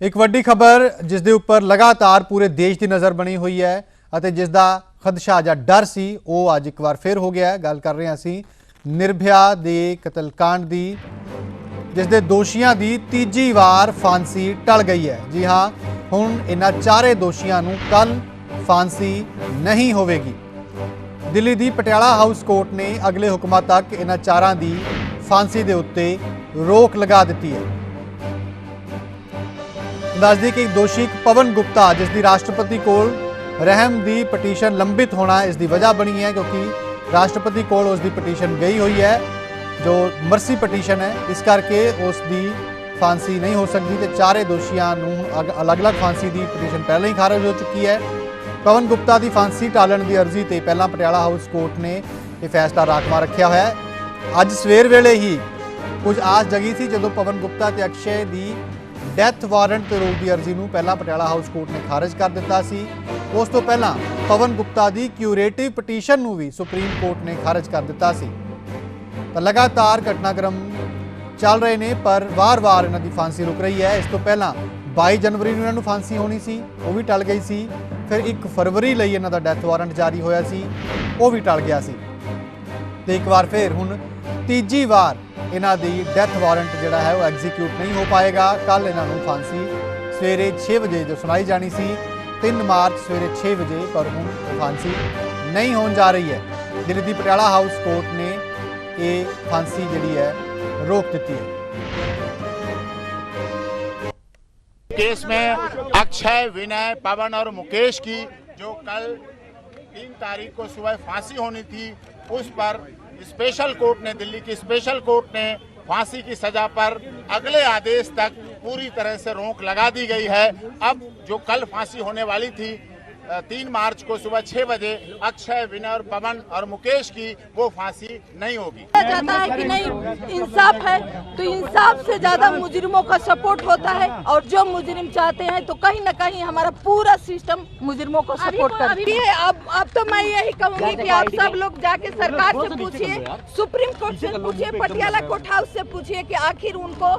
एक वड्डी खबर जिस दे उपर लगातार पूरे देश की नज़र बनी हुई है ਅਤੇ जिस दा खदशा ਜਾਂ डर सी वो अज एक बार फिर हो गया है। गल कर रहे हैं असी निर्भया के कतलकांड की, जिस दे दोषियों की तीजी बार फांसी टल गई है। जी हाँ, हुण इन्हां चारे दोषियों नूं कल फांसी नहीं होवेगी। दिल्ली की पटियाला हाउस कोर्ट ने अगले हुक्मां तक इन्हां चारां की फांसी के उत्ते रोक लगा दी है। दस दी कि दोषी पवन गुप्ता जिसकी राष्ट्रपति कोल रहम की पटीशन लंबित होना इसकी वजह बनी है, क्योंकि राष्ट्रपति कोल उसकी पटीशन गई हुई है जो मर्सी पटीशन है, इस करके उसकी फांसी नहीं हो सकती। तो चारे दोषियों अलग अलग फांसी की पटीशन पहले ही खारिज हो चुकी है। पवन गुप्ता की फांसी टालन की अर्जी से पहला पटियाला हाउस कोर्ट ने यह फैसला राखवा रखा हुआ है। अज सवेर वेले ही कुछ आस जगी थी जो पवन गुप्ता ते अक्षय की डैथ वारंट ते रोक की अर्जी नूं पहला पटियाला हाउस कोर्ट ने खारिज कर दिता सी। उस तो पहला पवन गुप्ता की क्यूरेटिव पटीशन नूं भी सुप्रीम कोर्ट ने खारिज कर दिता सी। तो लगातार घटनाक्रम चल रहे हैं, पर वार वार इन्हां दी फांसी रुक रही है। इस तो पहला 22 जनवरी नूं इन्हां नूं फांसी होनी सी, वो भी टल गई सी। फिर 1 फरवरी लई इन्हां दा डैथ वारंट जारी होया सी, वो भी टल गया सी। तो एक बार फिर हुण तीजी बार इन्हां दी डैथ वारंट जिहड़ा है वो एग्जीक्यूट नहीं हो पाएगा। कल इन्हां नूं फांसी सवेरे 6 बजे जो सुनाई जानी सी 3 मार्च सवेरे 6 बजे, पर हुण फांसी नहीं होने जा रही है। दिल्ली की पटियाला हाउस कोर्ट ने ये फांसी जिहड़ी है रोक दी है। केस में अक्षय, विनय, पवन और मुकेश की जो कल 3 तारीख को सुबह फांसी होनी थी, उस पर स्पेशल कोर्ट ने, दिल्ली की स्पेशल कोर्ट ने फांसी की सजा पर अगले आदेश तक पूरी तरह से रोक लगा दी गई है। अब जो कल फांसी होने वाली थी 3 मार्च को सुबह 6 बजे अक्षय, विनय और पवन और मुकेश की, वो फांसी नहीं होगी। जाता है कि नहीं इंसाफ है तो इंसाफ से ज्यादा मुजरिमों का सपोर्ट होता है, और जो मुजरिम चाहते हैं तो कहीं न कहीं हमारा पूरा सिस्टम मुजरिमों को सपोर्ट करती है। अब तो मैं यही कहूँगी कि आप सब लोग जाके सरकार से पूछिए, सुप्रीम कोर्ट से पूछिए, पटियाला कोर्ट हाउस से पूछिए कि आखिर उनको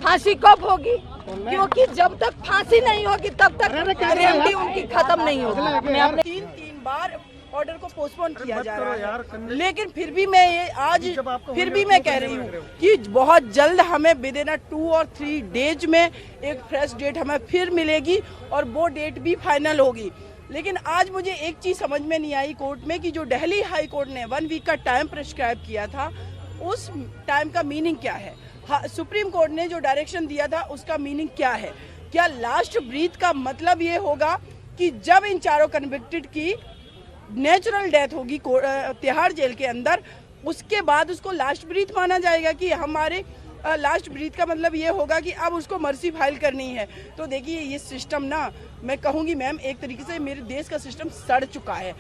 फांसी कब होगी, क्योंकि जब तक फांसी नहीं होगी तब तक रेमडी उनकी खत्म नहीं होगी। 3 बार ऑर्डर को पोस्टपोन किया जा रहा है, लेकिन फिर भी मैं ये आज फिर भी मैं कह रही हूँ कि बहुत जल्द हमें विद इन 2 और 3 डेज में एक फ्रेश डेट हमें फिर मिलेगी और वो डेट भी फाइनल होगी। लेकिन आज मुझे एक चीज समझ में नहीं आई कोर्ट में कि जो दिल्ली हाई कोर्ट ने 1 वीक का टाइम प्रिस्क्राइब किया था, उस टाइम का मीनिंग क्या है। सुप्रीम कोर्ट ने जो डायरेक्शन दिया था उसका मीनिंग क्या है। क्या लास्ट ब्रीथ का मतलब ये होगा कि जब इन चारों कन्विक्टेड की नेचुरल डेथ होगी तिहाड़ जेल के अंदर, उसके बाद उसको लास्ट ब्रीथ माना जाएगा कि हमारे लास्ट ब्रीथ का मतलब ये होगा कि अब उसको मर्सी फाइल करनी है। तो देखिए ये सिस्टम ना, मैं कहूँगी मैम, एक तरीके से मेरे देश का सिस्टम सड़ चुका है।